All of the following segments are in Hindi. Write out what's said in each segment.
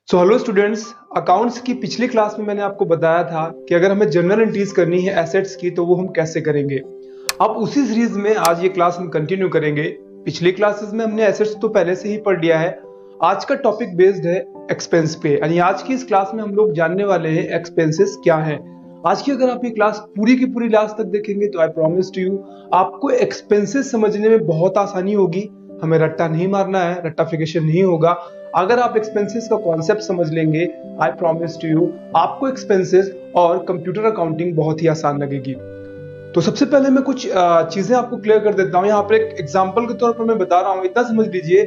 हेलो स्टूडेंट्स, अकाउंट्स की पिछली क्लास में मैंने आपको बताया था कि अगर हमें जर्नल एंट्रीज करनी है एसेट्स की तो वो हम कैसे करेंगे। अब उसी सीरीज में आज ये क्लास हम कंटिन्यू करेंगे। पिछली क्लासेस में हमने एसेट्स तो पहले से ही पढ़ लिया है। आज का टॉपिक बेस्ड है एक्सपेंस पे, यानी आज की इस क्लास में हम लोग जानने वाले हैं एक्सपेंसेस क्या है। आज की अगर आप ये क्लास पूरी की पूरी लास्ट तक देखेंगे तो आई प्रॉमिस टू यू आपको एक्सपेंसेस समझने में बहुत आसानी होगी। हमें रट्टा नहीं मारना है, रट्टाफिकेशन नहीं होगा। अगर आप एक्सपेंसेस का कॉन्सेप्ट समझ लेंगे, आई प्रॉमिस टू यू आपको एक्सपेंसेस और कंप्यूटर अकाउंटिंग बहुत ही आसान लगेगी। तो सबसे पहले मैं कुछ चीजें आपको क्लियर कर देता हूं। यहाँ पर एक एग्जांपल के तौर पर मैं बता रहा हूं, इतना समझ लीजिए।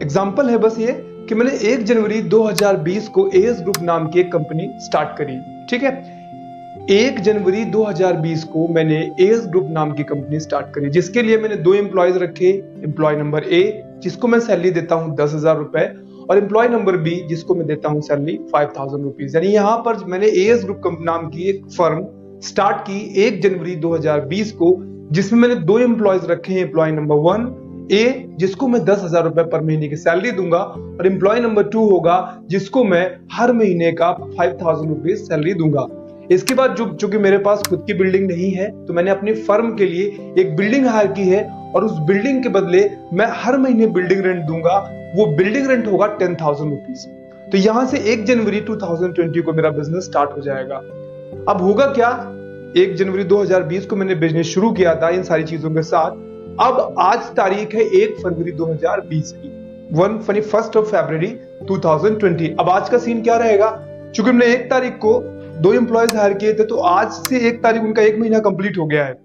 एग्जांपल है बस ये कि मैंने 1 जनवरी 2020 को एएस ग्रुप नाम की एक कंपनी स्टार्ट करी। ठीक है, 1 जनवरी 2020 को मैंने एएस ग्रुप नाम की कंपनी स्टार्ट करी, जिसके लिए मैंने 2 एम्प्लॉयज रखे। एम्प्लॉय नंबर ए जिसको मैं सैलरी देता हूं 10,000 रुपए, और एम्प्लॉय नंबर बी जिसको मैं देता हूं सैलरी 5,000 रुपीज। यानी यहाँ पर मैंने एएस ग्रुप नाम की एक फर्म स्टार्ट की 1 जनवरी 2020 को, जिसमें मैंने 2 एम्प्लॉयज रखे हैं। एम्प्लॉय नंबर 1 ए जिसको मैं 10,000 रुपए पर महीने की सैलरी दूंगा, और एम्प्लॉय नंबर 2 होगा जिसको मैं हर महीने का 5,000 रुपीज सैलरी दूंगा। इसके बाद चूंकि मेरे पास खुद की बिल्डिंग नहीं है तो मैंने अपनी फर्म के लिए एक बिल्डिंग हायर की है, और उस बिल्डिंग के बदले मैं हर महीने बिल्डिंग रेंट दूंगा। वो बिल्डिंग रेंट होगा 10,000 रुपीज। तो यहां से 1 जनवरी 2020 को मेरा बिजनेस स्टार्ट हो जाएगा। अब होगा क्या, 1 जनवरी 2020 को मैंने बिजनेस शुरू किया था इन सारी चीजों के साथ। अब आज तारीख है 1 फरवरी 2020 की, 1 ऑफ फरवरी 2020। अब आज का सीन क्या रहेगा, चूंकि हमने 1 तारीख को 2 एम्प्लॉयज हायर किए थे, तो आज से 1 तारीख उनका 1 महीना कंप्लीट हो गया है।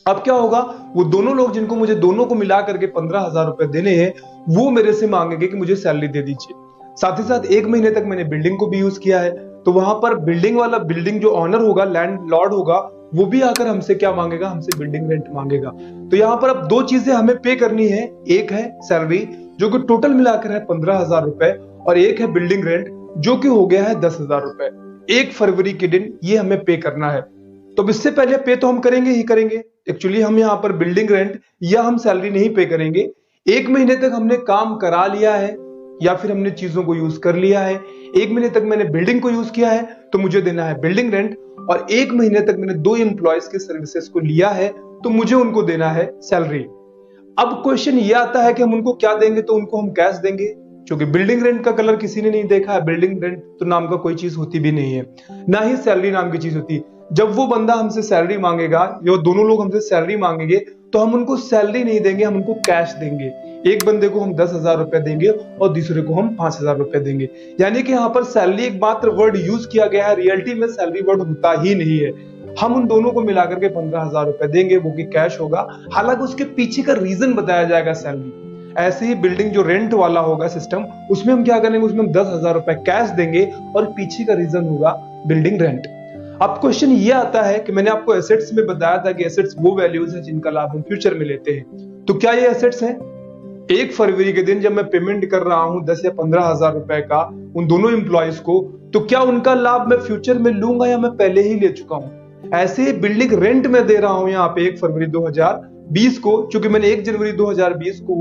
अब क्या होगा, वो दोनों लोग जिनको मुझे दोनों को मिला करके 15,000 रुपए देने हैं, वो मेरे से मांगेंगे कि मुझे सैलरी दे दीजिए। साथ ही साथ 1 महीने तक मैंने बिल्डिंग को भी यूज किया है, तो वहां पर बिल्डिंग जो ऑनर होगा, लैंड लॉर्ड होगा, वो भी आकर हमसे क्या मांगेगा, हमसे बिल्डिंग रेंट मांगेगा। तो यहाँ पर अब 2 चीजें हमें पे करनी है। एक है सैलरी जो कि टोटल मिलाकर है 15,000 रुपए, और एक है बिल्डिंग रेंट जो कि हो गया है 10,000 रुपए। 1 फरवरी के दिन ये हमें पे करना है। तो इससे पहले पे तो हम करेंगे ही करेंगे। एक्चुअली हम यहाँ पर बिल्डिंग रेंट या हम सैलरी नहीं पे करेंगे। 1 महीने तक हमने काम करा लिया है या फिर हमने चीजों को यूज कर लिया है। 1 महीने तक मैंने बिल्डिंग को यूज किया है तो मुझे देना है बिल्डिंग रेंट, और 1 महीने तक मैंने 2 एम्प्लॉयज के सर्विसेज को लिया है तो मुझे उनको देना है सैलरी। अब क्वेश्चन ये आता है कि हम उनको क्या देंगे, तो उनको हम कैश देंगे, क्योंकि बिल्डिंग रेंट का कलर किसी ने नहीं देखा है। बिल्डिंग रेंट तो नाम का कोई चीज होती भी नहीं है, ना ही सैलरी नाम की चीज होती है। जब वो बंदा हमसे सैलरी मांगेगा, जो दोनों लोग हमसे सैलरी मांगेंगे, तो हम उनको सैलरी नहीं देंगे, हम उनको कैश देंगे। एक बंदे को हम 10,000 रुपए देंगे और दूसरे को हम 5,000 रुपए देंगे। यानी कि यहाँ पर सैलरी एक मात्र वर्ड यूज किया गया है, रियलिटी में सैलरी वर्ड होता ही नहीं है। हम उन दोनों को मिलाकर के 15,000 रुपए देंगे, वो की कैश होगा। हालांकि उसके पीछे का रीजन बताया जाएगा सैलरी। ऐसे ही बिल्डिंग जो रेंट वाला होगा सिस्टम, उसमें हम क्या करेंगे, उसमें हम 10,000 रुपए कैश देंगे और पीछे का रीजन होगा बिल्डिंग रेंट। अब क्वेश्चन ये आता है कि मैंने आपको एसेट्स में बताया था कि एसेट्स वो वैल्यूज हैं जिनका लाभ हम फ्यूचर में लेते हैं। तो क्या ये एसेट्स हैं? 1 फरवरी के दिन जब मैं पेमेंट कर रहा हूं 10 या 15,000 रुपए का उन दोनों एम्प्लॉयज को, तो क्या उनका लाभ मैं फ्यूचर में लूंगा या मैं पहले ही ले चुका हूं? ऐसे ही बिल्डिंग रेंट में दे रहा हूं यहाँ पे 1 फरवरी 2020 को, चूंकि मैंने 1 जनवरी 2020 को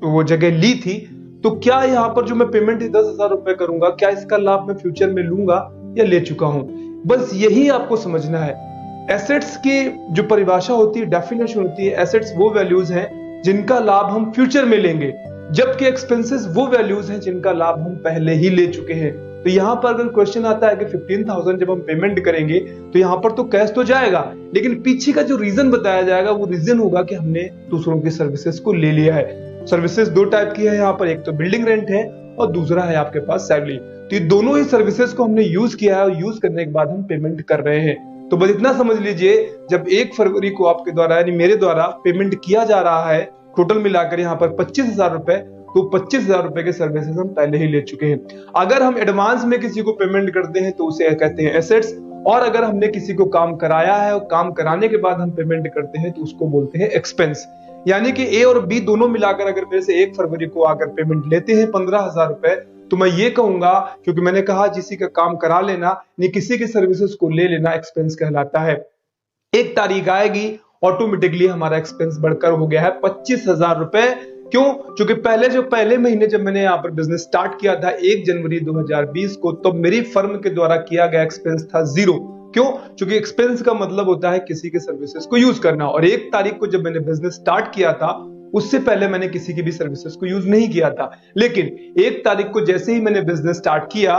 वो जगह ली थी, तो क्या यहाँ पर जो मैं पेमेंट 10,000 रुपए करूंगा, क्या इसका लाभ मैं फ्यूचर में लूंगा या ले चुका हूं? बस यही आपको समझना है। एसेट्स की जो परिभाषा होती है, डेफिनेशन होती है, एसेट्स वो वैल्यूज हैं जिनका लाभ हम फ्यूचर में लेंगे, जबकि एक्सपेंसेस वो वैल्यूज हैं जिनका लाभ हम पहले ही ले चुके हैं। तो यहाँ पर अगर क्वेश्चन आता है कि 15,000 जब हम पेमेंट करेंगे तो यहाँ पर तो कैश तो जाएगा, लेकिन पीछे का जो रीजन बताया जाएगा वो रीजन होगा कि हमने दूसरों की सर्विसेज को ले लिया है। सर्विसेज 2 टाइप की है यहाँ पर, एक तो बिल्डिंग रेंट है और दूसरा है आपके पास सैलरी। तो ये दोनों ही सर्विसेज को हमने यूज किया है और यूज करने के बाद हम पेमेंट कर रहे हैं। तो बस इतना समझ लीजिए, जब 1 फरवरी को आपके द्वारा यानी मेरे द्वारा पेमेंट किया जा रहा है, टोटल मिलाकर यहाँ पर 25,000 रुपए, तो 25,000 रुपए के सर्विसेज हम पहले ही ले चुके हैं। अगर हम एडवांस में किसी को पेमेंट करते हैं तो उसे कहते हैं एसेट्स, और अगर हमने किसी को काम कराया है और काम कराने के बाद हम पेमेंट करते हैं तो उसको बोलते हैं एक्सपेंस। यानी कि ए और बी दोनों मिलाकर अगर मेरे से 1 फरवरी को आकर पेमेंट लेते हैं 15,000 रुपए, तो मैं ये कहूंगा, क्योंकि मैंने कहा जिसी का काम करा लेना नहीं किसी की सर्विसेज को ले लेना एक्सपेंस कहलाता है। एक तारीख आएगी ऑटोमेटिकली हमारा एक्सपेंस बढ़कर हो गया है 25,000 रुपए, क्यों? क्योंकि पहले महीने जब मैंने यहाँ पर बिजनेस स्टार्ट किया था 1 जनवरी 2020 को, तो मेरी फर्म के द्वारा किया गया एक्सपेंस था 0। क्यों? क्योंकि एक्सपेंस का मतलब होता है किसी के सर्विसेज को यूज करना, और 1 तारीख को जब मैंने बिजनेस स्टार्ट किया था उससे पहले मैंने किसी की भी सर्विसेज को यूज नहीं किया था। लेकिन 1 तारीख को जैसे ही मैंने बिजनेस स्टार्ट किया,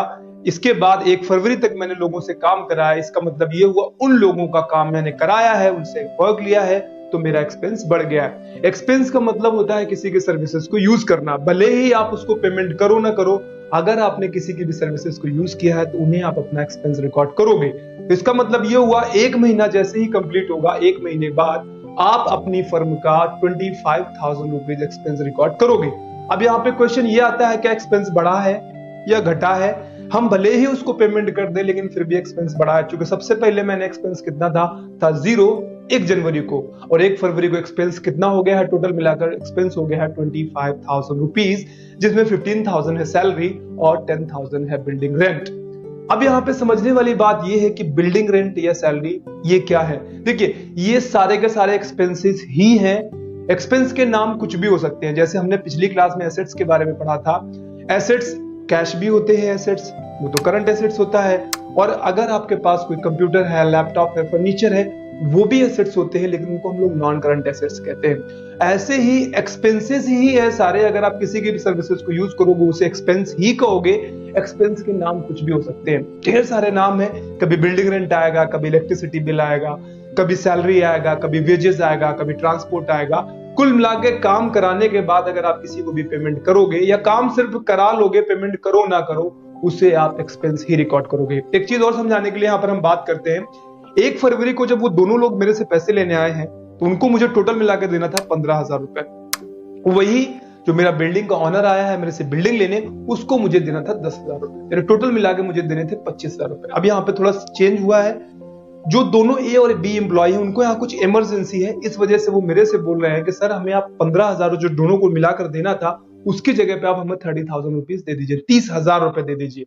इसके बाद 1 फरवरी तक मैंने लोगों से काम कराया। इसका मतलब ये हुआ उन लोगों का काम मैंने कराया है, उनसे वर्क लिया है, तो मेरा एक्सपेंस बढ़ गया है। एक्सपेंस का मतलब होता है किसी के सर्विसेज को यूज करना, भले ही आप उसको पेमेंट करो ना करो। अगर आपने किसी की भी सर्विसेज को यूज किया है तो उन्हें आप अपना एक्सपेंस रिकॉर्ड करोगे। तो इसका मतलब ये हुआ 1 महीना जैसे ही कंप्लीट होगा, 1 महीने बाद आप अपनी फर्म का 25,000 रुपीज एक्सपेंस रिकॉर्ड करोगे। अब यहाँ पे क्वेश्चन ये आता है, क्या एक्सपेंस बढ़ा है या घटा है? हम भले ही उसको पेमेंट कर दे लेकिन फिर भी एक्सपेंस बढ़ा है, क्योंकि सबसे पहले मैंने एक्सपेंस कितना था 0 1 जनवरी को, और 1 फरवरी को एक्सपेंस कितना हो गया है? टोटल मिलाकर एक्सपेंस हो गया है 25,000 रुपीज, जिसमें 15,000 है सैलरी और 10,000 है बिल्डिंग रेंट। अब यहाँ पे समझने वाली बात ये है कि बिल्डिंग रेंट या सैलरी ये क्या है। देखिए, ये सारे के सारे एक्सपेंसेस ही हैं। एक्सपेंस के नाम कुछ भी हो सकते हैं, जैसे हमने पिछली क्लास में एसेट्स के बारे में पढ़ा था। एसेट्स कैश भी होते हैं, एसेट्स वो तो करंट एसेट्स होता है, और अगर आपके पास कोई कंप्यूटर है, लैपटॉप है, फर्नीचर है, वो भी एसेट्स होते हैं, लेकिन उनको हम लोग नॉन करंट एसेट्स कहते हैं। ऐसे ही एक्सपेंसेस ही है सारे। अगर आप किसी की भी सर्विसेज को यूज करोगे उसे एक्सपेंस ही कहोगे। एक्सपेंस के नाम कुछ भी हो सकते हैं, ढेर सारे नाम है। कभी बिल्डिंग रेंट आएगा, कभी इलेक्ट्रिसिटी बिल आएगा, कभी सैलरी आएगा, कभी वेजेस आएगा, कभी ट्रांसपोर्ट आएगा। कुल मिला के काम कराने के बाद अगर आप किसी को भी पेमेंट करोगे, या काम सिर्फ करा लोगे, पेमेंट करो ना करो, उसे आप एक्सपेंस ही रिकॉर्ड करोगे। एक चीज और समझाने के लिए यहाँ पर हम बात करते हैं। 1 फरवरी को जब वो दोनों लोग मेरे से पैसे लेने आए हैं, तो उनको मुझे टोटल मिला के देना था 15,000 रुपए। वही जो मेरा बिल्डिंग का ऑनर आया है मेरे से बिल्डिंग लेने, उसको मुझे देना था 10,000 रुपए। टोटल मिला के मुझे देने थे 25,000 रुपए। अब यहाँ पे थोड़ा चेंज हुआ है। जो दोनों ए और बी एम्प्लॉय है, उनको यहाँ कुछ इमरजेंसी है, इस वजह से वो मेरे से बोल रहे हैं कि सर हमें आप 15,000 जो दोनों को मिलाकर देना था, उसकी जगह पे आप हमें 30,000 रुपीज दे दीजिए, 30,000 रुपए दे दीजिए।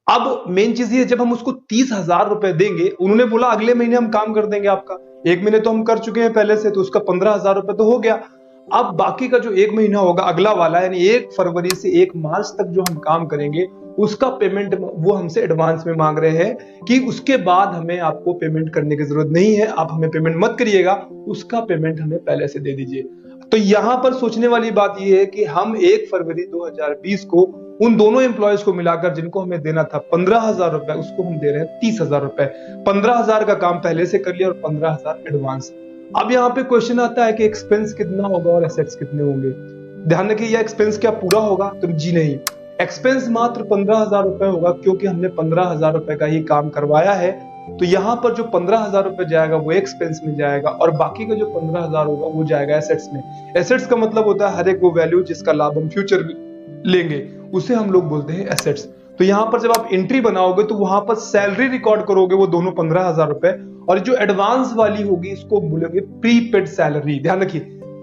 अब मेन चीज ये, जब हम उसको 30,000 रुपए देंगे, उन्होंने बोला अगले महीने हम काम कर देंगे आपका। 1 महीने तो हम कर चुके हैं पहले से, तो उसका 15,000 रुपए तो हो गया। अब बाकी का जो 1 महीना होगा अगला वाला, यानी 1 फरवरी से 1 मार्च तक जो हम काम करेंगे, उसका पेमेंट वो हमसे एडवांस में मांग रहे हैं कि उसके बाद हमें आपको पेमेंट करने की जरूरत नहीं है, आप हमें पेमेंट मत करिएगा, उसका पेमेंट हमें पहले से दे दीजिए। तो यहां पर सोचने वाली बात यह है कि हम 1 फरवरी 2020 को उन दोनों एम्प्लॉयज को मिलाकर जिनको हमें देना था 15,000 रुपए, उसको हम दे रहे हैं 30,000 रुपए। 15,000 का काम पहले से कर लिया और 15,000 एडवांस। अब यहाँ पे क्वेश्चन आता है कि एक्सपेंस कितना होगा और एसेट्स कितने होंगे। ध्यान रखिए, यह एक्सपेंस क्या पूरा होगा? तो जी नहीं, एक्सपेंस मात्र 15,000 रुपए होगा, क्योंकि हमने 15,000 रुपए का ही काम करवाया है। तो यहाँ पर जो 15,000 रुपए जाएगा वो एक्सपेंस में जाएगा, और बाकी का जो 15,000 होगा वो जाएगा एसेट्स में। एसेट्स का मतलब होता है हर एक वो वैल्यू जिसका लाभ हम फ्यूचर लेंगे, उसे हम लोग बोलते हैं एसेट्स। तो यहाँ पर जब आप एंट्री बनाओगे तो वहां पर सैलरी रिकॉर्ड करोगे, वो दोनों 15,000 रुपए, और जो एडवांस वाली होगी इसको बोलेंगे प्रीपेड सैलरी। ध्यान रखिए,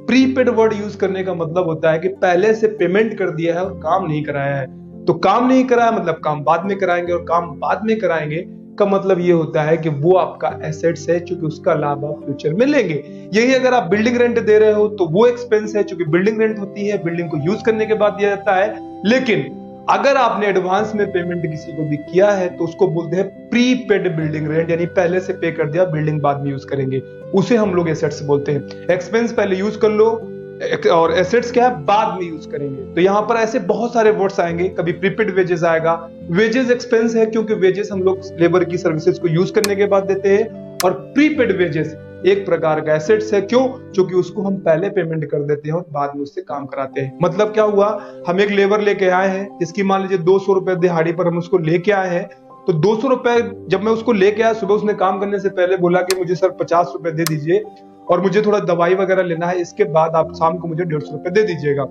प्रीपेड वर्ड यूज करने का मतलब होता है कि पहले से पेमेंट कर दिया है और काम नहीं कराया है। तो काम नहीं कराया मतलब काम बाद में कराएंगे, और काम बाद में कराएंगे का मतलब ये होता है कि वो आपका एसेट्स है, क्योंकि उसका लाभ आप फ्यूचर में लेंगे। यही अगर आप बिल्डिंग रेंट दे रहे हो तो वो एक्सपेंस है, क्योंकि बिल्डिंग रेंट होती है, बिल्डिंग को यूज करने के बाद दिया जाता है। लेकिन अगर आपने एडवांस में पेमेंट किसी को भी किया है तो उसको बोलते हैं प्रीपेड बिल्डिंग रेंट, यानी पहले से पे कर दिया, बिल्डिंग बाद में यूज करेंगे, उसे हम लोग एसेट्स बोलते हैं। एक्सपेंस पहले यूज कर लो और एसेट्स क्या है बाद में यूज करेंगे। तो यहाँ पर ऐसे बहुत सारे वर्ड्स आएंगे। कभी प्रीपेड वेजेस आएगा, वेजेस एक्सपेंस है क्योंकि वेजेस हम लोग लेबर की सर्विसेज को यूज करने के बाद देते हैं, और प्रीपेड वेजेस एक प्रकार का एसेट्स है। क्यों? क्योंकि उसको हम पहले पेमेंट कर देते हैं और बाद में उससे काम कराते हैं। मतलब क्या हुआ, हम एक लेबर लेके आए हैं जिसकी मान लीजिए 200 रुपए दिहाड़ी पर हम उसको लेके आए हैं, तो 200 रुपए जब मैं उसको लेके आया, सुबह उसने काम करने से पहले बोला कि मुझे सर 50 रुपए दे दीजिए और मुझे थोड़ा दवाई वगैरह लेना है, इसके बाद आप शाम को मुझे 150 रुपए दे दीजिएगा।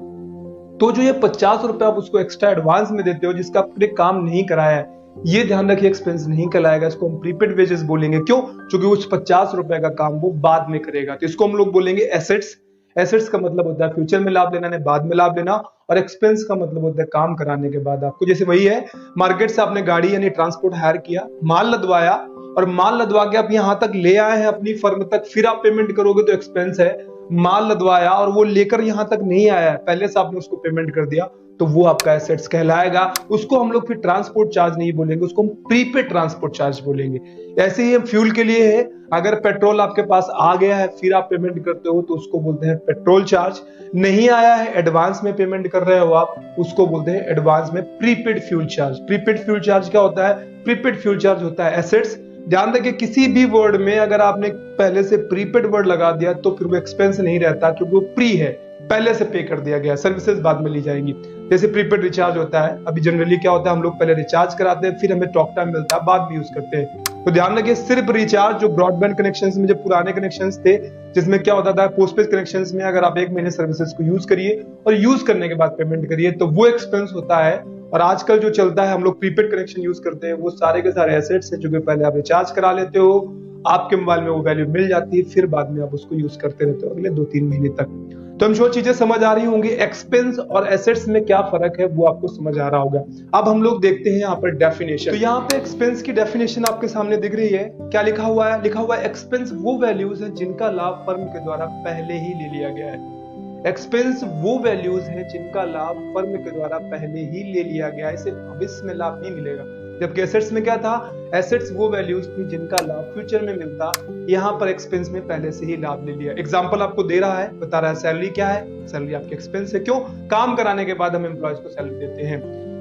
तो जो ये 50 रुपए आप उसको एक्स्ट्रा एडवांस में देते हो जिसका आपने काम नहीं कराया है, ये ध्यान रखिए एक्सपेंस नहीं कहलाएगा, इसको हम प्रीपेड वेजेस बोलेंगे। क्यों? क्योंकि उस 50 रुपए का काम वो बाद में करेगा, तो इसको हम लोग बोलेंगे एसेट्स। एसेट्स का मतलब होता है फ्यूचर में लाभ लेना, बाद में लाभ लेना, और एक्सपेंस का मतलब होता है काम कराने के बाद आपको। जैसे वही है, मार्केट से आपने गाड़ी यानी ट्रांसपोर्ट हायर किया, माल लदवाया, और माल लदवा के आप यहाँ तक ले आए हैं अपनी फर्म तक, फिर आप पेमेंट करोगे तो एक्सपेंस है। माल लदवाया और वो लेकर यहां तक नहीं आया है, पहले से आपने उसको पेमेंट कर दिया, तो वो आपका एसेट्स कहलाएगा। उसको हम लोग फिर ट्रांसपोर्ट चार्ज नहीं बोलेंगे, उसको हम प्रीपेड ट्रांसपोर्ट चार्ज बोलेंगे। ऐसे ही फ्यूल के लिए है, अगर पेट्रोल आपके पास आ गया है फिर आप पेमेंट करते हो तो उसको बोलते हैं पेट्रोल चार्ज। नहीं आया है, एडवांस में पेमेंट कर रहे हो आप, उसको बोलते हैं एडवांस में prepaid fuel charge. Prepaid fuel charge क्या होता है? प्रीपेड फ्यूल चार्ज होता है एसेट्स। ध्यान रखिए किसी भी वर्ड में अगर आपने पहले से प्रीपेड वर्ड लगा दिया तो फिर वो एक्सपेंस नहीं रहता, क्योंकि वो प्री है, पहले से पे कर दिया गया, सर्विसेज बाद में ली जाएंगी। जैसे प्रीपेड रिचार्ज होता है, अभी जनरली क्या होता है, हम लोग पहले रिचार्ज कराते हैं फिर हमें टॉक टाइम मिलता है, बाद में यूज करते हैं। तो ध्यान रखिए सिर्फ रिचार्ज, जो ब्रॉडबैंड कनेक्शंस में जो पुराने कनेक्शंस थे जिसमें क्या होता था, पोस्टपेड कनेक्शंस में अगर आप 1 महीने सर्विसेज को यूज करिए और यूज करने के बाद पेमेंट करिए तो वो एक्सपेंस होता है। और आजकल जो चलता है हम लोग प्रीपेड कनेक्शन यूज करते हैं, वो सारे के सारे एसेट्स हैं जो कि पहले आप रिचार्ज करा लेते हो, आपके मोबाइल में वो वैल्यू मिल जाती है, फिर बाद में आप उसको यूज करते रहते हो अगले 2-3 महीने तक। तो हम श्योर चीजें समझ आ रही होंगी, एक्सपेंस और एसेट्स में क्या फर्क है वो आपको समझ आ रहा होगा। अब हम लोग देखते हैं यहाँ पर डेफिनेशन। तो यहाँ पे एक्सपेंस की डेफिनेशन आपके सामने दिख रही है, क्या लिखा हुआ है? लिखा हुआ है एक्सपेंस वो वैल्यूज है जिनका लाभ फर्म के द्वारा पहले ही ले लिया गया है। एक्सपेंस वो वैल्यूज है जिनका लाभ फर्म के द्वारा पहले ही ले लिया गया है, इसे भविष्य में लाभ नहीं मिलेगा। जबकि एसेट्स में क्या था? एसेट्स वो वैल्यूज थी जिनका लाभ फ्यूचर में मिलता, यहाँ पर एक्सपेंस में पहले से ही लाभ ले लिया। एग्जांपल आपको दे रहा है, बता रहा है सैलरी क्या है, सैलरी आपकी एक्सपेंस है। क्यों? काम कराने के बाद हम एम्प्लॉयज को सैलरी देते हैं।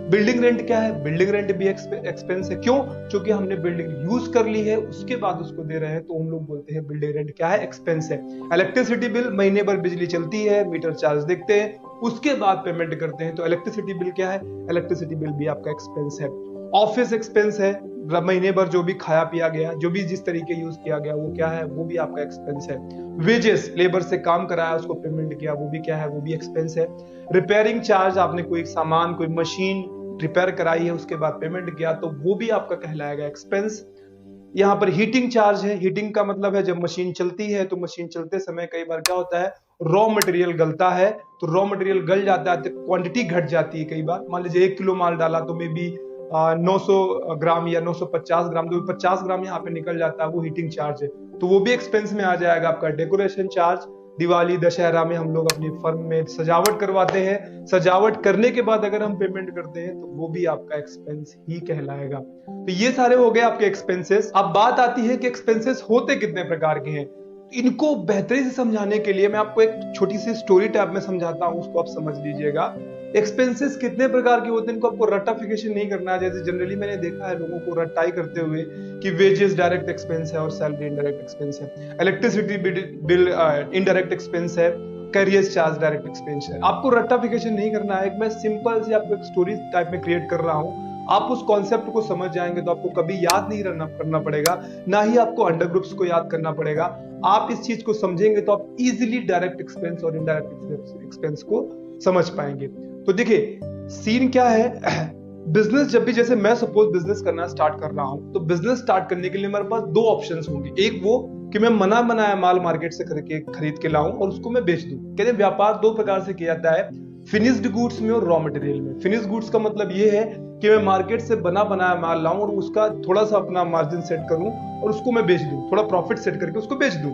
बिल्डिंग रेंट क्या है? बिल्डिंग रेंट भी एक्सपेंस है। क्यों? क्योंकि हमने बिल्डिंग यूज कर ली है उसके बाद उसको दे रहे हैं, तो हम लोग बोलते हैं बिल्डिंग रेंट क्या है? एक्सपेंस है। इलेक्ट्रिसिटी बिल, महीने भर बिजली चलती है, मीटर चार्ज देखते हैं, उसके बाद पेमेंट करते हैं, तो इलेक्ट्रिसिटी बिल क्या है? इलेक्ट्रिसिटी बिल भी आपका एक्सपेंस है। ऑफिस एक्सपेंस है, महीने भर जो भी खाया पिया गया, जो भी जिस तरीके यूज किया गया वो क्या है? वो भी आपका एक्सपेंस है। वेजेस, लेबर से काम कराया उसको पेमेंट किया, वो भी क्या है? वो भी एक्सपेंस है। रिपेयरिंग चार्ज, आपने कोई सामान कोई मशीन रिपेयर कराई है उसके बाद पेमेंट किया, तो वो भी आपका कहलाएगा एक्सपेंस। यहाँ पर हीटिंग चार्ज है, हीटिंग का मतलब है जब मशीन चलती है तो मशीन चलते समय कई बार क्या होता है, रॉ मटेरियल गलता है, तो रॉ मटेरियल गल जाता है तो क्वांटिटी घट जाती है। कई बार मान लीजिए 1 किलो माल डाला तो मे बी 900 ग्राम या 950 ग्राम, तो 50 ग्राम यहाँ पे निकल जाता है, वो हीटिंग चार्ज है, तो वो भी एक्सपेंस में आ जाएगा आपका। डेकोरेशन चार्ज, दिवाली दशहरा में हम लोग अपनी फर्म में सजावट करवाते हैं, सजावट करने के बाद अगर हम पेमेंट करते हैं तो वो भी आपका एक्सपेंस ही कहलाएगा। तो ये सारे हो गए आपके एक्सपेंसेस। अब बात आती है कि एक्सपेंसेस होते कितने प्रकार के हैं। इनको बेहतरी से समझाने के लिए मैं आपको एक छोटी सी स्टोरी टाइप में समझाता हूं, उसको आप समझ लीजिएगा। एक्सपेंसेस कितने प्रकार के होते हैं, इनको आपको रट्टाफिकेशन नहीं करना है। जैसे जनरली मैंने देखा है लोगों को रट्टाई करते हुए कि वेजेस डायरेक्ट एक्सपेंस है और सैलरी इनडायरेक्ट एक्सपेंस है, इलेक्ट्रिसिटी बिल इनडायरेक्ट एक्सपेंस है, कैरियर चार्ज डायरेक्ट एक्सपेंस है। आपको रट्टाफिकेशन नहीं करना है, मैं सिंपल सी आपको एक स्टोरी टाइप में क्रिएट कर रहा हूँ। आप उस कॉन्सेप्ट को समझ जाएंगे तो आपको कभी याद नहीं करना पड़ेगा, ना ही आपको अंडर ग्रुप्स को याद करना पड़ेगा। आप इस चीज को समझेंगे तो आप इजीली डायरेक्ट एक्सपेंस और इनडायरेक्ट एक्सपेंस को समझ पाएंगे। तो देखिए सीन क्या है, बिजनेस जब भी, जैसे मैं सपोज बिजनेस करना स्टार्ट कर रहा हूं, तो बिजनेस स्टार्ट करने के लिए मेरे पास 2 ऑप्शंस होंगे। एक वो कि मैं मना बनाया माल मार्केट से खरीद के लाऊं और उसको मैं बेच दूं। कहते हैं व्यापार 2 प्रकार से किया जाता है, फिनिश्ड गुड्स में और रॉ मटेरियल में। फिनिश्ड गुड्स का मतलब ये है कि मैं मार्केट से बना बनाया माल लाऊं और उसका थोड़ा सा अपना मार्जिन सेट करूं और उसको मैं बेच दूं, थोड़ा प्रॉफिट सेट करके उसको बेच दूं।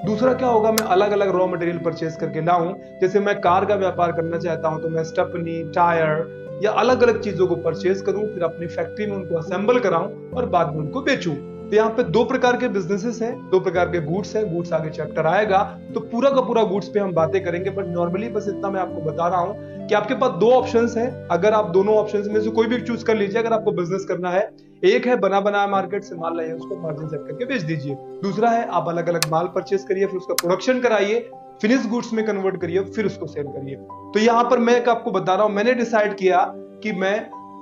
दूसरा क्या होगा, मैं अलग अलग रॉ मटेरियल परचेज करके लाऊं। जैसे मैं कार का व्यापार करना चाहता हूं तो मैं स्टेपनी, टायर या अलग अलग चीजों को परचेज करूं, फिर अपनी फैक्ट्री में उनको असेंबल कराऊं और बाद में उनको बेचूं। तो यहाँ पे 2 प्रकार के बिजनेसेस हैं, 2 प्रकार के गुड्स हैं। गुड्स आगे चैप्टर आएगा तो पूरा का पूरा गुड्स पे हम बातें करेंगे, बट नॉर्मली बस इतना मैं आपको बता रहा हूँ कि आपके पास 2 ऑप्शंस हैं। अगर आप दोनों ऑप्शंस में से कोई भी चूज कर लीजिए अगर आपको बिजनेस करना है। एक है बना बनाया मार्केट से माल लाइए, उसको मार्जिन सेट करके बेच दीजिए। दूसरा है आप अलग अलग माल परचेज करिए, फिर उसका प्रोडक्शन कराइए, फिनिश गुड्स में कन्वर्ट करिए, फिर उसको सेल करिए। तो यहाँ पर मैं आपको बता रहा हूँ, मैंने डिसाइड किया कि मैं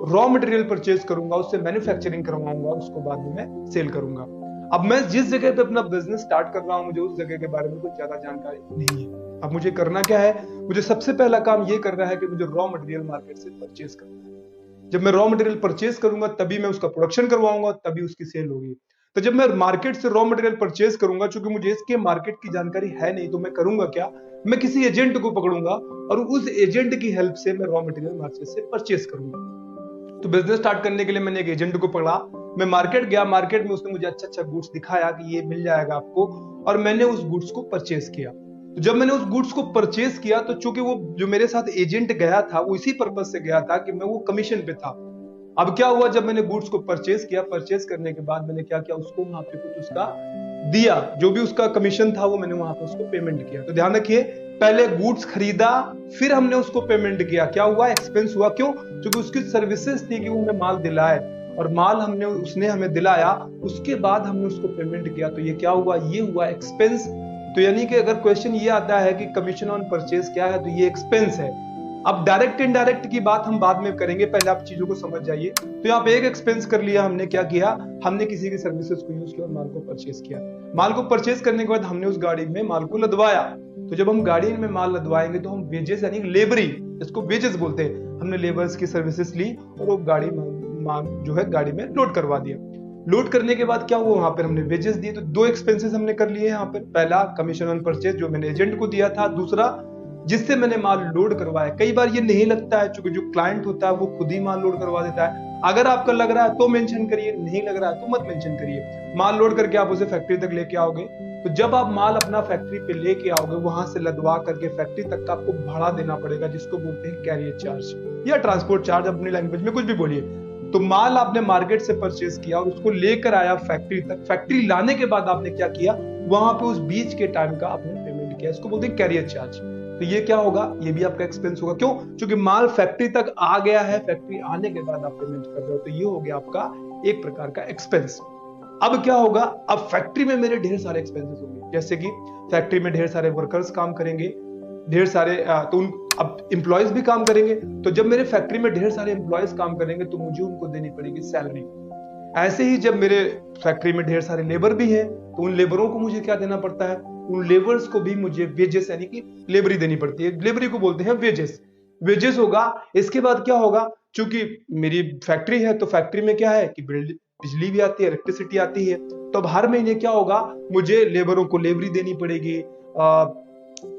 रॉ मटेरियल परचेज करूंगा, उससे मैन्युफैक्चरिंग करवाऊंगा, उसको बाद में मैं सेल करूंगा। अब मैं जिस जगह पे अपना बिजनेस स्टार्ट कर रहा हूं, मुझे उस जगह के बारे में कुछ ज्यादा जानकारी नहीं है। अब मुझे करना क्या है, मुझे सबसे पहला काम ये करना है कि मुझे रॉ मटेरियल मार्केट से परचेज करना है। जब मैं रॉ मटेरियल परचेज करूंगा तभी मैं उसका प्रोडक्शन करवाऊंगा, तभी उसकी सेल होगी। तो जब मैं मार्केट से रॉ मटेरियल परचेज करूंगा, चूंकि मुझे इसके मार्केट की जानकारी है नहीं, तो मैं करूंगा क्या, मैं किसी एजेंट को पकड़ूंगा और उस एजेंट की हेल्प से मैं रॉ मटेरियल मार्केट से परचेज करूंगा। तो बिजनेस स्टार्ट करने के लिए मैंने एक एजेंट को पकड़ा, मैं मार्केट गया, मार्केट में उसने मुझे अच्छा अच्छा गुड्स दिखाया कि ये मिल जाएगा आपको, और मैंने उस गुड्स को परचेज किया। तो जब मैंने उस गुड्स को परचेज किया तो चूंकि वो जो मेरे साथ एजेंट गया था वो इसी पर्पज से गया था कि मैं वो कमीशन पे था। अब क्या हुआ, जब मैंने गुड्स को परचेज किया, परचेज करने के बाद मैंने क्या किया, उसको वहां पे कुछ उसका दिया, जो भी उसका कमीशन था वो मैंने वहां पे उसको पेमेंट किया। तो ध्यान रखिए, पहले गुड्स खरीदा फिर हमने उसको पेमेंट किया। क्या हुआ, एक्सपेंस हुआ। क्यों? क्योंकि उसकी सर्विसेज थी कि वो हमें माल दिलाए, और माल उसने हमें दिलाया, उसके बाद हमने उसको पेमेंट किया। तो ये क्या हुआ, ये हुआ एक्सपेंस। तो यानी कि अगर क्वेश्चन ये आता है कि कमीशन ऑन परचेज क्या है, तो ये एक्सपेंस है। अब डायरेक्ट इनडायरेक्ट की बात हम बाद में करेंगे, पहले आप चीजों को समझ जाइए। तो यहाँ पे एक एक्सपेंस कर लिया हमने, क्या किया, हमने किसी की सर्विसेज को यूज किया और माल को परचेज किया। माल को परचेज करने के बाद हमने उस गाड़ी में माल को लदवाया। तो जब हम गाड़ी में माल लदवाएंगे तो हम वेजेस यानी लेबरी, इसको वेजेस बोलते हैं, हमने लेबर्स की सर्विसेज ली और वो गाड़ी जो है गाड़ी में लोड करवा दिया। लोड करने के बाद क्या हुआ, वहां पर हमने वेजेस दिए। तो दो एक्सपेंसेस हमने कर लिए यहाँ पर, पहला कमीशन ऑन परचेज जो मैंने एजेंट को दिया था, दूसरा जिससे मैंने माल लोड करवाया। कई बार ये नहीं लगता है, क्योंकि जो क्लाइंट होता है वो खुद ही माल लोड करवा देता है। अगर आपका लग रहा है तो मेंशन करिए, नहीं लग रहा है तो मत मेंशन करिए। माल लोड करके आप उसे फैक्ट्री तक लेके आओगे, तो जब आप माल अपना फैक्ट्री पे लेके आओगे, वहां से लदवा करके फैक्ट्री तक का आपको भाड़ा देना पड़ेगा, जिसको बोलते हैं कैरियर चार्ज या ट्रांसपोर्ट चार्ज, अपनी लैंग्वेज में कुछ भी बोलिए। तो माल आपने मार्केट से परचेज किया और उसको लेकर आया फैक्ट्री तक। फैक्ट्री लाने के बाद आपने क्या किया, वहां पे उस बीच के टाइम का आपने पेमेंट किया, इसको बोलते हैं कैरियर चार्ज। तो ये क्या होगा, ये भी आपका एक्सपेंस होगा। क्यों? क्योंकि माल फैक्ट्री तक आ गया है, फैक्ट्री आने के बाद आप पेमेंट कर रहे हो। तो ये हो गया आपका एक प्रकार का एक्सपेंस। अब क्या होगा, अब फैक्ट्री में मेरे ढेर सारे एक्सपेंसेस होंगे, जैसे कि फैक्ट्री में ढेर सारे वर्कर्स काम करेंगे, ढेर सारे तो अब एम्प्लॉयज भी काम करेंगे। तो जब मेरे फैक्ट्री में ढेर सारे एम्प्लॉयज काम करेंगे तो मुझे उनको देनी पड़ेगी सैलरी। ऐसे ही जब मेरे फैक्ट्री में ढेर सारे लेबर भी हैं, तो उन लेबरों को मुझे क्या देना पड़ता है, उन लेबर्स को भी मुझे वेजेस यानी कि लेबरी देनी पड़ती है। लेबरी को बोलते हैं वेजेस। वेजेस होगा। इसके बाद क्या होगा, चूंकि मेरी फैक्ट्री है तो फैक्ट्री में क्या है कि बिजली भी आती है, इलेक्ट्रिसिटी आती है। तो अब हर महीने क्या होगा, मुझे लेबरों को लेबरी देनी पड़ेगी,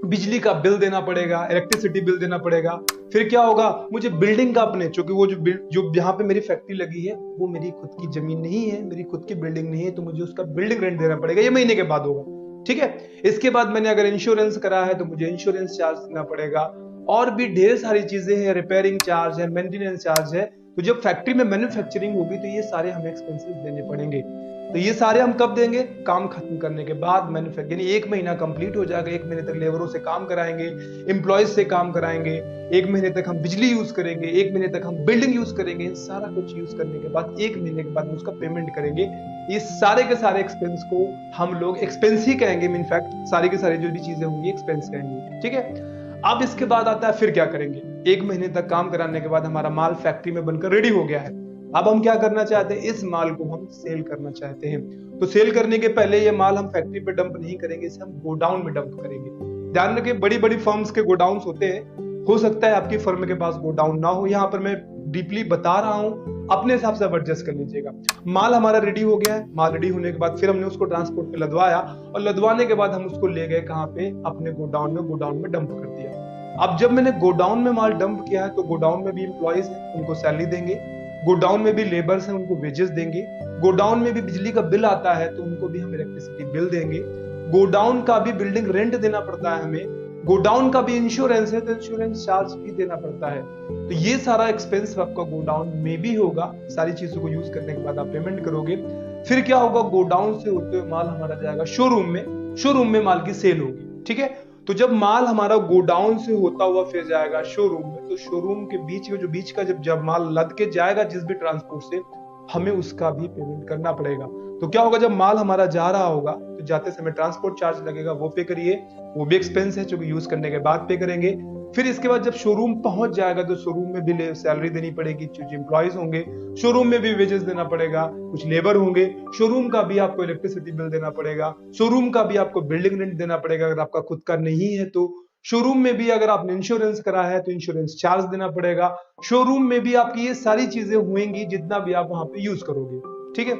बिजली का बिल देना पड़ेगा, इलेक्ट्रिसिटी बिल देना पड़ेगा। फिर क्या होगा, मुझे बिल्डिंग का अपने, क्योंकि वो जो यहाँ पे मेरी फैक्ट्री लगी है वो मेरी खुद की जमीन नहीं है, मेरी खुद की बिल्डिंग नहीं है, तो मुझे उसका बिल्डिंग रेंट देना पड़ेगा। ये महीने के बाद होगा, ठीक है। इसके बाद मैंने अगर इंश्योरेंस करा है तो मुझे इंश्योरेंस चार्ज देना पड़ेगा, और भी ढेर सारी चीजें हैं, रिपेयरिंग चार्ज है, मेंटेनेंस चार्ज है। तो जब फैक्ट्री में मैन्युफैक्चरिंग होगी तो ये सारे हमें एक्सपेंसेस देने पड़ेंगे। तो ये सारे हम कब देंगे, काम खत्म करने के बाद। मैन्युफैक्चरिंग यानी एक महीना कंप्लीट हो जाएगा, एक महीने तक लेबरों से काम कराएंगे, एम्प्लॉयज से काम कराएंगे, एक महीने तक हम बिजली यूज करेंगे, एक महीने तक हम बिल्डिंग यूज करेंगे। सारा कुछ यूज करने के बाद एक महीने के बाद उसका पेमेंट करेंगे। ये सारे के सारे एक्सपेंस को हम लोग एक्सपेंस ही कहेंगे। इनफैक्ट सारी के सारी जो भी चीजें होंगी एक्सपेंस कहेंगे, ठीक है। अब इसके बाद आता है फिर क्या करेंगे, एक महीने तक काम कराने के बाद हमारा माल फैक्ट्री में बनकर रेडी हो गया है। अब हम क्या करना चाहते हैं, इस माल को हम सेल करना चाहते हैं। तो सेल करने के पहले ये माल हम फैक्ट्री पे डंप नहीं करेंगे, इसे हम गोडाउन में डंप करेंगे। ध्यान रखिए, बड़ी बड़ी फर्म्स के गोडाउन होते हैं, हो सकता है आपकी फर्म के पास गोडाउन ना हो। यहाँ पर मैं डीपली बता रहा हूं, अपने हिसाब से एडजस्ट कर लीजिएगा। माल हमारा रेडी हो गया है, माल रेडी होने के बाद फिर हमने उसको ट्रांसपोर्ट पे लदवाया, और लदवाने के बाद हम उसको ले गए कहाँ पे, अपने गोडाउन में डंप कर दिया। अब जब मैंने गोडाउन में माल डंप किया है तो गोडाउन में भी एम्प्लॉयज हैं, उनको सैलरी देंगे, गोडाउन में भी लेबर्स हैं, उनको वेजेस देंगे, गोडाउन में भी बिजली का बिल आता है तो उनको भी हम इलेक्ट्रिसिटी बिल देंगे, गोडाउन का भी बिल्डिंग रेंट देना पड़ता है हमें, गोडाउन का भी इंश्योरेंस है तो इंश्योरेंस चार्ज भी देना पड़ता है। तो ये सारा एक्सपेंस आपका गोडाउन में भी होगा। सारी चीजों को यूज करने के बाद आप पेमेंट करोगे। फिर क्या होगा, गोडाउन से होते हुए माल हमारा जाएगा शोरूम में माल की सेल होगी, ठीक है। तो जब माल हमारा गोडाउन से होता हुआ फिर जाएगा शोरूम में, तो शोरूम के बीच का जब माल लद के जाएगा जिस भी ट्रांसपोर्ट से, हमें उसका भी पेमेंट करना पड़ेगा। तो क्या होगा, जब माल हमारा जा रहा होगा तो जाते समय ट्रांसपोर्ट चार्ज लगेगा, वो पे करिए, वो भी एक्सपेंस है जो कि यूज करने के बाद पे करेंगे। फिर इसके बाद जब शोरूम पहुंच जाएगा तो शोरूम में भी सैलरी देनी पड़ेगी, जो एम्प्लॉयज होंगे, शोरूम में भी वेजेस देना पड़ेगा, कुछ लेबर होंगे, शोरूम का भी आपको इलेक्ट्रिसिटी बिल देना पड़ेगा, शोरूम का भी आपको बिल्डिंग रेंट देना पड़ेगा अगर आपका खुद का नहीं है तो, शोरूम में भी अगर आपने इंश्योरेंस करा है तो इंश्योरेंस चार्ज देना पड़ेगा, शोरूम में भी आपकी ये सारी चीजें हुएंगी जितना भी आप वहां पे यूज करोगे, ठीक है,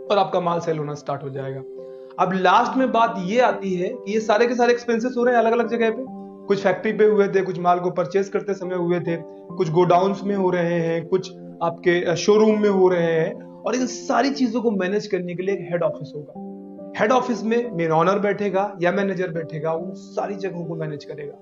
और आपका माल सेल होना स्टार्ट हो जाएगा। अब लास्ट में बात ये आती है कि ये सारे के सारे एक्सपेंसेस हो रहे हैं अलग अलग जगह पे, कुछ फैक्ट्री पे हुए थे, कुछ माल को परचेज करते समय हुए थे, कुछ गोडाउन्स में हो रहे हैं, कुछ आपके शोरूम में हो रहे हैं, और इन सारी चीजों को मैनेज करने के लिए एक हेड ऑफिस होगा। हेड ऑफिस में मेन ऑनर बैठेगा या मैनेजर बैठेगा, वो सारी जगहों को मैनेज करेगा।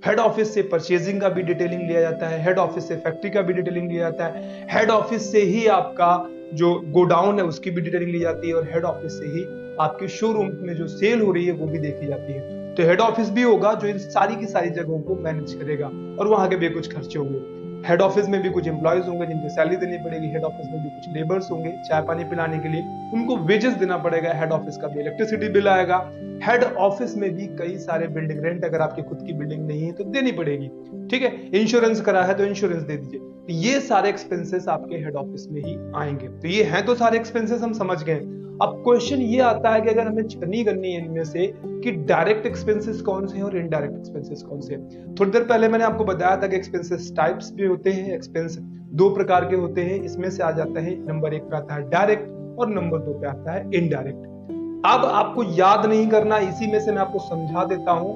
हेड ऑफिस से परचेजिंग का भी डिटेलिंग लिया जाता है, हेड ऑफिस से फैक्ट्री का भी डिटेलिंग लिया जाता है, हेड ऑफिस से ही आपका जो गोडाउन है उसकी भी डिटेलिंग ली जाती है, और हेड ऑफिस से ही आपके शोरूम में जो सेल हो रही है वो भी देखी जाती है। तो हेड ऑफिस भी होगा जो इन सारी की सारी जगहों को मैनेज करेगा, और वहां के भी कुछ खर्चे होंगे। हेड ऑफिस में भी कुछ एम्प्लॉयज होंगे जिनकी सैलरी देनी पड़ेगी, हेड ऑफिस में भी कुछ लेबर्स होंगे चाय पानी पिलाने के लिए, उनको वेजेस देना पड़ेगा, हेड ऑफिस का भी इलेक्ट्रिसिटी बिल आएगा। हेड ऑफिस में भी कई सारे बिल्डिंग रेंट, अगर आपकी खुद की बिल्डिंग नहीं है तो देनी पड़ेगी, ठीक है। इंश्योरेंस करा है तो इंश्योरेंस दे दीजिए। तो ये सारे एक्सपेंसेस आपके हेड ऑफिस में ही आएंगे। तो ये हैं तो सारे एक्सपेंसेस हम समझ गए। अब क्वेश्चन ये आता है कि अगर हमें छटनी करनी है इनमें से कि डायरेक्ट एक्सपेंसेस कौन से हैं और इनडायरेक्ट एक्सपेंसेस कौन से हैं। थोड़ी देर पहले मैंने आपको बताया था कि एक्सपेंसेस टाइप्स भी होते हैं, एक्सपेंस दो प्रकार के होते हैं। इसमें से आ जाता है नंबर 1 पे आता है डायरेक्ट और नंबर 2 पे आता है इनडायरेक्ट। अब आपको याद नहीं करना, इसी में से मैं आपको समझा देता हूं।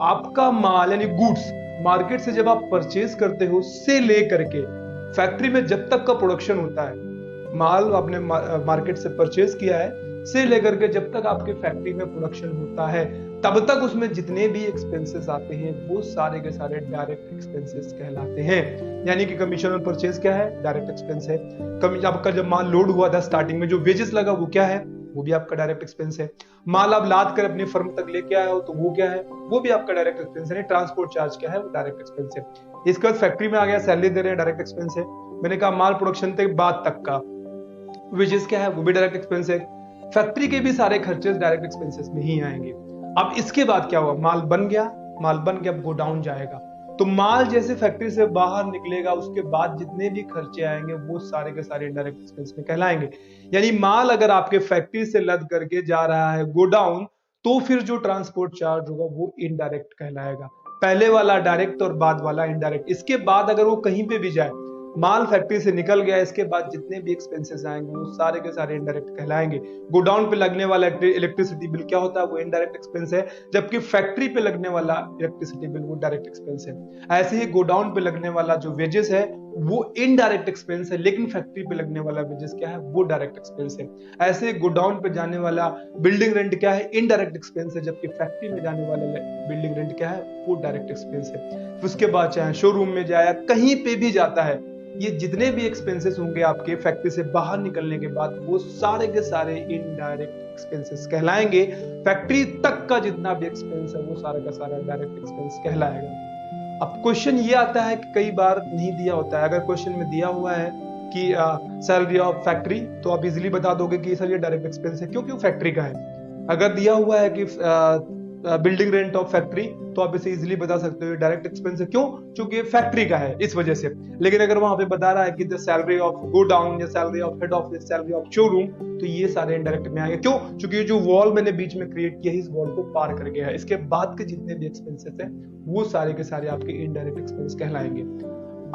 आपका माल यानी गुड्स मार्केट से जब आप परचेज करते हो से लेकर के फैक्ट्री में जब तक का प्रोडक्शन होता है, माल आपने मार्केट से परचेज किया है से लेकर के जब तक आपके फैक्ट्री में प्रोडक्शन होता है, तब तक उसमें जितने भी एक्सपेंसेस आते हैं वो सारे के सारे डायरेक्ट एक्सपेंसेस कहलाते हैं। यानी कि कमीशन और परचेज क्या है? डायरेक्ट एक्सपेंस है। आपका जब माल लोड हुआ था स्टार्टिंग में जो वेजेस लगा वो क्या है? वो भी आपका डायरेक्ट एक्सपेंस है। माल आप लाद कर अपनी फर्म तक लेके आए हो तो वो क्या है? वो भी आपका डायरेक्ट एक्सपेंस है। ट्रांसपोर्ट चार्ज क्या है? वो डायरेक्ट एक्सपेंस है। इसके बाद फैक्ट्री में आ गया, सैलरी दे रहे हैं, डायरेक्ट एक्सपेंस है। मैंने कहा माल प्रोडक्शन के बाद तक का वेजेस क्या है? वो भी डायरेक्ट एक्सपेंस है। फैक्ट्री के भी सारे खर्चे डायरेक्ट एक्सपेंसेस में ही आएंगे। अब इसके बाद क्या हुआ? माल बन गया, अब गोडाउन जाएगा, तो माल जैसे फैक्ट्री से बाहर निकलेगा उसके बाद जितने भी खर्चे आएंगे वो सारे के सारे डायरेक्ट एक्सपेंस में कहलाएंगे। यानी माल अगर आपके फैक्ट्री से लद करके जा रहा है गोडाउन, तो फिर जो ट्रांसपोर्ट चार्ज होगा वो इनडायरेक्ट कहलाएगा। पहले वाला डायरेक्ट और बाद वाला इनडायरेक्ट। इसके बाद अगर वो कहीं पे भी जाए, माल फैक्ट्री से निकल गया, इसके बाद जितने भी एक्सपेंसेस आएंगे वो सारे के सारे इनडायरेक्ट कहलाएंगे। गोडाउन पे लगने वाला इलेक्ट्रिसिटी बिल क्या होता है? वो इनडायरेक्ट एक्सपेंस है, जबकि फैक्ट्री पे लगने वाला इलेक्ट्रिसिटी बिल वो डायरेक्ट एक्सपेंस है। ऐसे ही गोडाउन पे लगने वाला जो वेजेस है वो इनडायरेक्ट एक्सपेंस है, लेकिन फैक्ट्री पे लगने वाला वेजेस क्या है? वो डायरेक्ट एक्सपेंस है। ऐसे ही गोडाउन पे जाने वाला बिल्डिंग रेंट क्या है? इनडायरेक्ट एक्सपेंस है, जबकि फैक्ट्री में जाने वाला बिल्डिंग रेंट क्या है? वो डायरेक्ट एक्सपेंस है। उसके बाद चाहे शोरूम में जाए, कहीं पे भी जाता है, ये जितने भी एक्सपेंसेस होंगे आपके फैक्ट्री से बाहर निकलने के बाद वो सारे के सारे इनडायरेक्ट एक्सपेंसेस कहलाएंगे। फैक्ट्री तक का जितना भी एक्सपेंस है वो सारा का सारा डायरेक्ट एक्सपेंस कहलाएगा। अब क्वेश्चन ये आता है कि कई बार नहीं दिया होता है। अगर क्वेश्चन में दिया हुआ है कि सैलरी ऑफ फैक्ट्री, तो आप इजीली बता दोगे कि सर ये डायरेक्ट एक्सपेंस है, क्योंकि फैक्ट्री का है। अगर दिया हुआ है कि बिल्डिंग रेंट ऑफ फैक्ट्री, तो आप इसे इजीली बता सकते हो डायरेक्ट एक्सपेंस है। क्यों? क्योंकि फैक्ट्री का है, इस वजह से। लेकिन अगर वहां पे बता रहा है कि द सैलरी ऑफ गोडाउन या salary of head office, salary of showroom, तो ये सारे इनडायरेक्ट में आएंगे। क्यों? क्योंकि जो वॉल मैंने बीच में क्रिएट किया है, इस वॉल को पार कर गया है। इसके बाद के जितने भी एक्सपेंसेस हैं वो सारे के सारे आपके इनडायरेक्ट एक्सपेंस कहलाएंगे।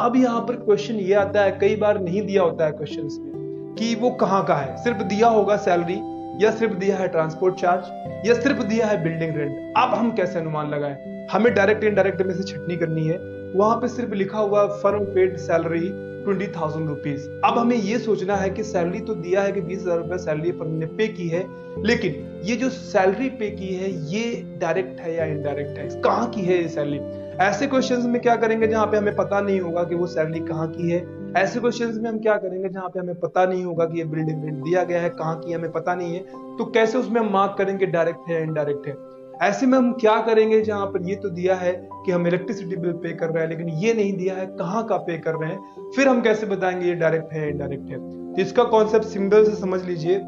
अब यहाँ पर क्वेश्चन ये आता है, कई बार नहीं दिया होता है क्वेश्चन में कि वो कहाँ का है। सिर्फ दिया होगा सैलरी, या सिर्फ दिया है ट्रांसपोर्ट चार्ज, या सिर्फ दिया है बिल्डिंग रेंट। अब हम कैसे अनुमान लगाएं? हमें डायरेक्ट इनडायरेक्ट में से छटनी करनी है। वहां पे सिर्फ लिखा हुआ फर्म पेड सैलरी 20,000 रुपीज। अब हमें ये सोचना है कि सैलरी तो दिया है कि 20,000 रुपए सैलरी फर्म ने पे की है, लेकिन ये जो सैलरी पे की है ये डायरेक्ट है या इनडायरेक्ट है? कहाँ की है ये सैलरी? ऐसे क्वेश्चंस में क्या करेंगे जहां पे हमें पता नहीं होगा कि वो सैलरी कहाँ की है। ऐसे क्वेश्चंस में हम क्या करेंगे जहां पे हमें पता नहीं होगा कि ये बिल्डिंग रेंट दिया गया है, कहाँ की हमें पता नहीं है, तो कैसे उसमें हम मार्क करेंगे डायरेक्ट है या इनडायरेक्ट है। ऐसे में हम क्या करेंगे जहां पर ये तो दिया है कि हम इलेक्ट्रिसिटी बिल पे कर रहे हैं, लेकिन ये नहीं दिया है कहाँ का पे कर रहे हैं, फिर हम कैसे बताएंगे ये डायरेक्ट है या इनडायरेक्ट है। तो इसका कॉन्सेप्ट सिंपल से समझ लीजिए।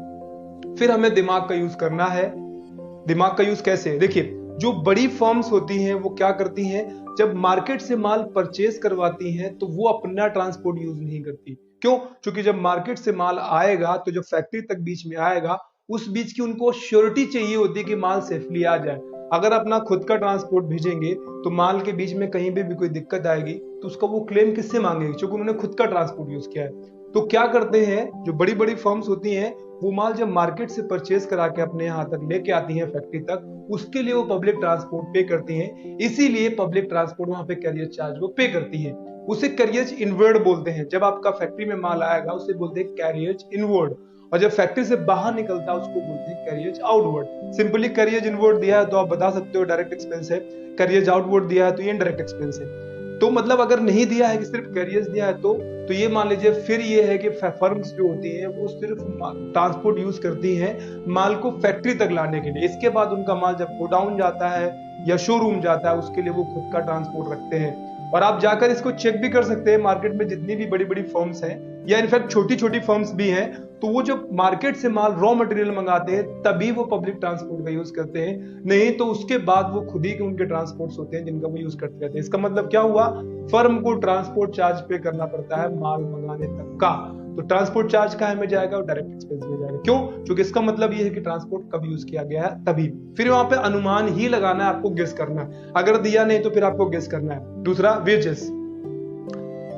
फिर हमें दिमाग का यूज करना है। दिमाग का यूज कैसे? देखिए, जो बड़ी फर्म्स होती हैं वो क्या करती हैं, जब मार्केट से माल परचेज करवाती हैं तो वो अपना ट्रांसपोर्ट यूज नहीं करती। क्यों? क्योंकि जब मार्केट से माल आएगा तो जब फैक्ट्री तक बीच में आएगा, उस बीच की उनको श्योरिटी चाहिए होती है कि माल सेफली आ जाए। अगर अपना खुद का ट्रांसपोर्ट भेजेंगे तो माल के बीच में कहीं भी कोई दिक्कत आएगी तो उसका वो क्लेम किससे मांगेंगे? क्योंकि उन्होंने खुद का ट्रांसपोर्ट यूज किया है। तो क्या करते हैं जो बड़ी बड़ी फर्म्स होती हैं, वो माल जब मार्केट से परचेज करा के अपने यहाँ तक लेके आती हैं फैक्ट्री तक, उसके लिए वो पब्लिक ट्रांसपोर्ट पे करती हैं, इसीलिए पब्लिक ट्रांसपोर्ट वहां पे कैरियर चार्ज वो पे करती है। उसे कैरियज इनवर्ड बोलते हैं। जब आपका फैक्ट्री में माल आएगा उसे बोलते हैं कैरियज इनवर्ड, और जब फैक्ट्री से बाहर निकलता है उसको बोलते हैं carriage outward. Simply carriage inward दिया है तो आप बता सकते हो डायरेक्ट एक्सपेंस है, कैरियज आउटवर्ड दिया है तो ये इनडायरेक्ट एक्सपेंस है। तो मतलब अगर नहीं दिया है कि सिर्फ कैरियर्स दिया है तो ये मान लीजिए फिर ये है कि फर्म्स जो होती हैं वो सिर्फ ट्रांसपोर्ट यूज करती हैं माल को फैक्ट्री तक लाने के लिए। इसके बाद उनका माल जब गोडाउन जाता है या शोरूम जाता है उसके लिए वो खुद का ट्रांसपोर्ट रखते हैं। और आप जाकर इसको चेक भी कर सकते हैं, मार्केट में जितनी भी बड़ी बड़ी फर्म्स हैं या इनफैक्ट छोटी छोटी फर्म्स भी हैं, तो वो जब मार्केट से माल रॉ मटेरियल मंगाते हैं तभी वो पब्लिक ट्रांसपोर्ट का यूज करते हैं, नहीं तो उसके बाद वो खुद ही के उनके ट्रांसपोर्ट्स होते हैं जिनका वो यूज करते रहते हैं। इसका मतलब क्या हुआ, फर्म को ट्रांसपोर्ट चार्ज पे करना पड़ता है माल मंगाने तक का। तो ट्रांसपोर्ट चार्ज कहाँ में जाएगा, और डायरेक्ट एक्सपेंस में जाएगा। क्यों? क्योंकि इसका मतलब ये है कि ट्रांसपोर्ट कब यूज किया गया है तभी। फिर वहां पे अनुमान ही लगाना है, आपको गेस करना है, अगर दिया नहीं तो फिर आपको गेस करना है। दूसरा वेजेस,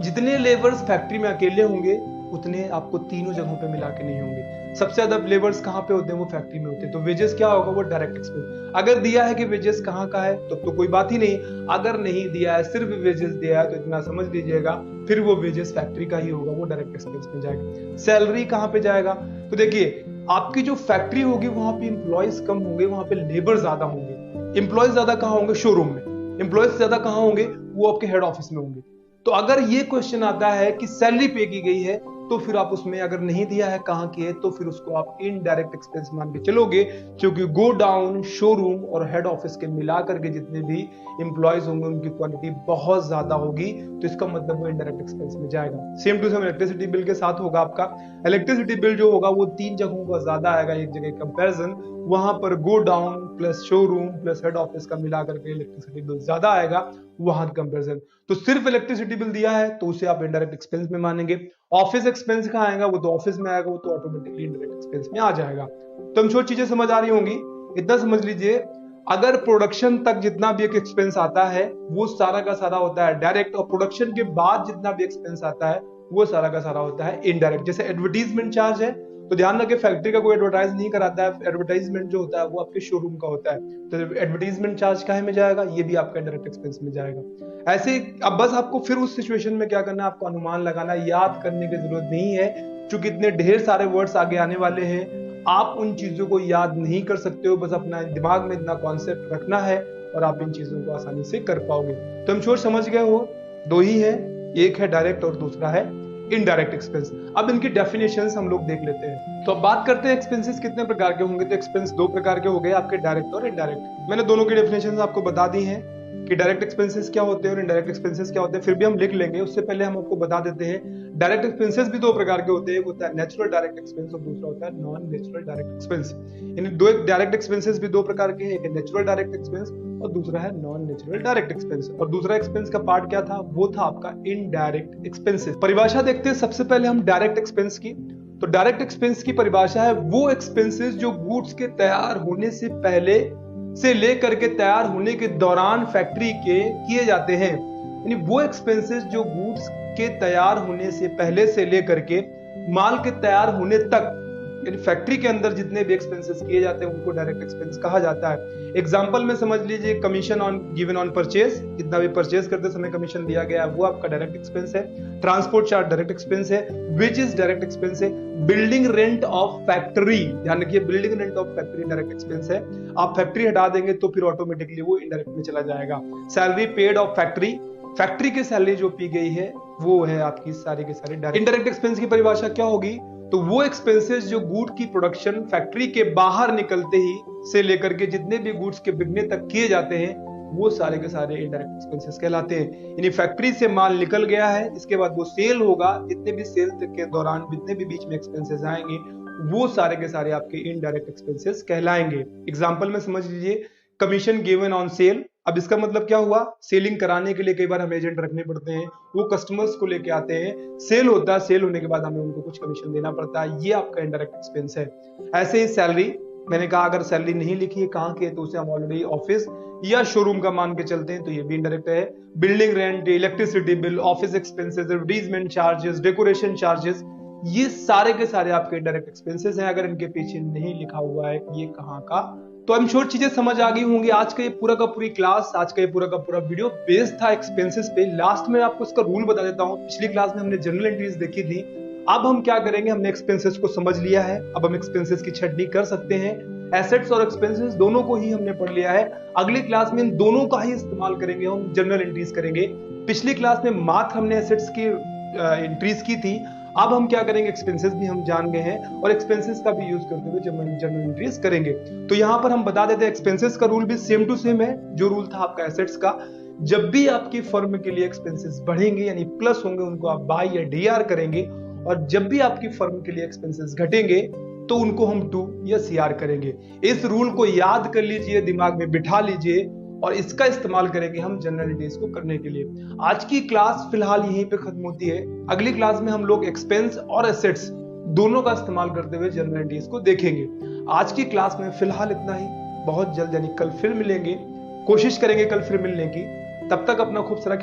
जितने लेबर्स फैक्ट्री में अकेले होंगे उतने आपको तीनों जगहों पे मिला के नहीं होंगे। सबसे ज्यादा लेबर्स कहाँ पे होते हैं, वो फैक्ट्री में होते हैं। तो वेजेस क्या होगा, वो डायरेक्ट एक्सपेंस। अगर दिया है कि वेजेस कहाँ का है तो कोई बात ही नहीं, अगर नहीं दिया है सिर्फ वेजेस दिया है तो इतना समझ लीजिएगा फिर वो वेजेस फैक्ट्री का ही होगा, वो डायरेक्ट एक्सपेंस में जाएगा। सैलरी कहाँ पे जाएगा, तो देखिए आपकी जो फैक्ट्री होगी वहां पे इंप्लॉयज कम होंगे, वहां पे लेबर ज्यादा होंगे। इंप्लॉयज ज्यादा कहाँ होंगे, शोरूम में। इंप्लॉयज ज्यादा कहाँ होंगे, वो आपके हेड ऑफिस में होंगे। तो अगर ये क्वेश्चन आता है कि सैलरी पे की गई है तो फिर आप उसमें अगर नहीं दिया है कहां की है तो फिर उसको आप इनडायरेक्ट एक्सपेंस मान के चलोगे, क्योंकि गो डाउन, शोरूम और हेड ऑफिस के मिलाकर के जितने भी इंप्लॉयज होंगे उनकी क्वांटिटी बहुत ज्यादा होगी, तो इसका मतलब वो इनडायरेक्ट एक्सपेंस में जाएगा। Same to same electricity bill के साथ होगा आपका। इलेक्ट्रिसिटी बिल जो होगा वो 3 जगहों का ज्यादा आएगा, एक जगह कंपैरिजन, वहां पर go down plus showroom plus head office का मिलाकर के इलेक्ट्रिसिटी बिल ज्यादा आएगा, वहां कंपैरिजन। तो सिर्फ इलेक्ट्रिसिटी बिल दिया है तो उसे आप इनडायरेक्ट एक्सपेंस में मानेंगे। ऑफिस एक्सपेंस कहाँ आएगा, वो तो ऑफिस में आएगा, वो तो ऑटोमेटिकली इनडायरेक्ट एक्सपेंस में आ जाएगा। तो हम छोटी चीजें समझ आ रही होंगी, इतना समझ लीजिए अगर प्रोडक्शन तक जितना भी एक एक्सपेंस आता है वो सारा का सारा होता है डायरेक्ट, और प्रोडक्शन के बाद जितना भी एक्सपेंस आता है वो सारा का सारा होता है इनडायरेक्ट। जैसे एडवर्टीजमेंट चार्ज है तो ध्यान रखें फैक्ट्री का कोई एडवर्टाइज नहीं कराता है, एडवर्टाइजमेंट जो होता है वो आपके शोरूम का होता है, तो एडवर्टाइजमेंट चार्ज काहे में जाएगा, ये भी आपका डायरेक्ट एक्सपेंस में जाएगा। ऐसे अब बस आपको फिर उस सिचुएशन में क्या करना है, आपको अनुमान लगाना, याद करने की जरूरत नहीं है, क्योंकि इतने ढेर सारे वर्ड्स आगे आने वाले हैं, आप उन चीजों को याद नहीं कर सकते हो, बस अपना दिमाग में इतना कॉन्सेप्ट रखना है और आप इन चीजों को आसानी से कर पाओगे। तो हम श्योर समझ गए हो, 2 ही है, एक है डायरेक्ट और दूसरा है इनडायरेक्ट एक्सपेंस। अब इनकी डेफिनेशंस हम लोग देख लेते हैं। तो अब बात करते हैं एक्सपेंसेस कितने प्रकार के होंगे। तो एक्सपेंस 2 प्रकार के हो गए आपके, डायरेक्ट और इनडायरेक्ट। मैंने दोनों की डेफिनेशंस आपको बता दी हैं कि डायरेक्ट एक्सपेंसेस क्या होते हैं और इनडायरेक्ट एक्सपेंसेस क्या होते हैं, फिर भी हम लिख लेंगे। उससे पहले हम आपको बता देते हैं डायरेक्ट एक्सपेंसेस भी 2 प्रकार के होते हैं, एक होता है नेचुरल डायरेक्ट एक्सपेंस और दूसरा होता है नॉन नेचुरल डायरेक्ट एक्सपेंस। यानी दो डायरेक्ट एक्सपेंसेस भी 2 प्रकार के हैं, एक है नेचुरल डायरेक्ट एक्सपेंस और दूसरा है नॉन नेचुरल डायरेक्ट एक्सपेंस। और दूसरा एक्सपेंस का पार्ट क्या था, वो था आपका इनडायरेक्ट एक्सपेंसेस। परिभाषा देखते हैं सबसे पहले हम डायरेक्ट एक्सपेंस की। तो डायरेक्ट एक्सपेंस की परिभाषा है वो एक्सपेंसेस जो गुड्स के तैयार होने से पहले से लेकर के तैयार होने के दौरान फैक्ट्री के किए जाते हैं। यानी वो एक्सपेंसेस जो गुड्स के तैयार होने से पहले से लेकर के माल के तैयार होने तक, यानी फैक्ट्री के अंदर जितने भी एक्सपेंसेस किए जाते हैं उनको डायरेक्ट एक्सपेंस कहा जाता है। एग्जांपल में समझ लीजिए commission on given on purchase, जितना भी परचेज करते समय कमीशन दिया गया है वो आपका डायरेक्ट एक्सपेंस है। ट्रांसपोर्ट चार्ज डायरेक्ट एक्सपेंस है, वेजेस डायरेक्ट एक्सपेंस है। बिल्डिंग रेंट ऑफ फैक्ट्री, ध्यान रखिए building rent of factory direct expense है। आप फैक्ट्री हटा देंगे तो फिर ऑटोमेटिकली वो इनडायरेक्ट में चला जाएगा। Salary paid of factory, factory की सैलरी जो पी गई है वो है आपकी सारी की सारी डायरेक्ट। इनडायरेक्ट एक्सपेंस की परिभाषा क्या होगी, तो वो एक्सपेंसेस जो गुड की प्रोडक्शन फैक्ट्री के बाहर निकलते ही से लेकर के जितने भी गुड्स के बिकने तक किए जाते हैं वो सारे के सारे इनडायरेक्ट एक्सपेंसेस कहलाते हैं। यानी फैक्ट्री से माल निकल गया है, इसके बाद वो सेल होगा, जितने भी सेल के दौरान जितने भी बीच में एक्सपेंसेस आएंगे वो सारे के सारे आपके इनडायरेक्ट एक्सपेंसेस कहलाएंगे। एग्जांपल में समझ लीजिए कमीशन गिवन ऑन सेल। अब इसका मतलब क्या हुआ, सेलिंग कराने के लिए कई बार हमें एजेंट रखने पड़ते हैं, वो कस्टमर्स को लेके आते हैं, सेल होता है, सेल होने के बाद हमें उनको कुछ कमीशन देना पड़ता है, ये आपका इनडायरेक्ट एक्सपेंस है। ऐसे ही सैलरी, मैंने कहा अगर सैलरी नहीं लिखी है कहाँ की है तो उसे हम ऑलरेडी ऑफिस या शोरूम का मान के चलते हैं, तो ये भी इनडायरेक्ट है। Building rent, electricity bill, office expenses, advertisement charges, decoration charges, ये सारे के सारे आपके डायरेक्ट एक्सपेंसेस हैं। अगर इनके पीछे नहीं लिखा हुआ है कि ये कहाँ का, तो आई एम श्योर चीजें समझ आ गई होंगी। आज का ये पूरा का पूरी क्लास, आज का ये पूरा का पूरा वीडियो बेस्ड था एक्सपेंसेस पे। लास्ट में आपको इसका रूल बता देता हूँ। पिछली क्लास में हमने जनरल एंट्रीज देखी थी। अब हम क्या करेंगे, हमने एक्सपेंसेस को समझ लिया है, अब हम एक्सपेंसेस की छटनी कर सकते हैं। एसेट्स और एक्सपेंसेस दोनों को ही हमने पढ़ लिया है। अगली क्लास में इन दोनों का ही इस्तेमाल करेंगे, हम जनरल एंट्रीज करेंगे। पिछली क्लास में मात्र हमने एसेट्स की एंट्रीज की थी। अब हम क्या करेंगे, एक्सपेंसेस भी हम जान गए हैं और एक्सपेंसेस का भी यूज करते हुए जब हम जनरल एंट्रीज करेंगे। तो यहाँ पर हम बता देते हैं एक्सपेंसेस का रूल भी सेम टू सेम है जो रूल था आपका एसेट्स का। जब भी आपकी फर्म के लिए एक्सपेंसेस बढ़ेंगे यानी प्लस होंगे, उनको आप बाय या डीआर करेंगे, और जब भी आपकी फर्म के लिए एक्सपेंसेस घटेंगे तो उनको हम टू या सीआर करेंगे। इस रूल को याद कर लीजिए, दिमाग में बिठा लीजिए, और इसका इस्तेमाल करेंगे हम जनरल एंट्रीज को करने के लिए। आज की क्लास फिलहाल यहीं पे खत्म होती है। अगली क्लास में हम लोग एक्सपेंस और एसेट्स दोनों का इस्तेमाल करते हुए जनरल एंट्रीज को देखेंगे। आज की क्लास में फिलहाल इतना ही। बहुत जल्द यानी कल फिर मिलेंगे, कोशिश करेंगे कल फिर मिलने की। तब तक अपना खूब सारा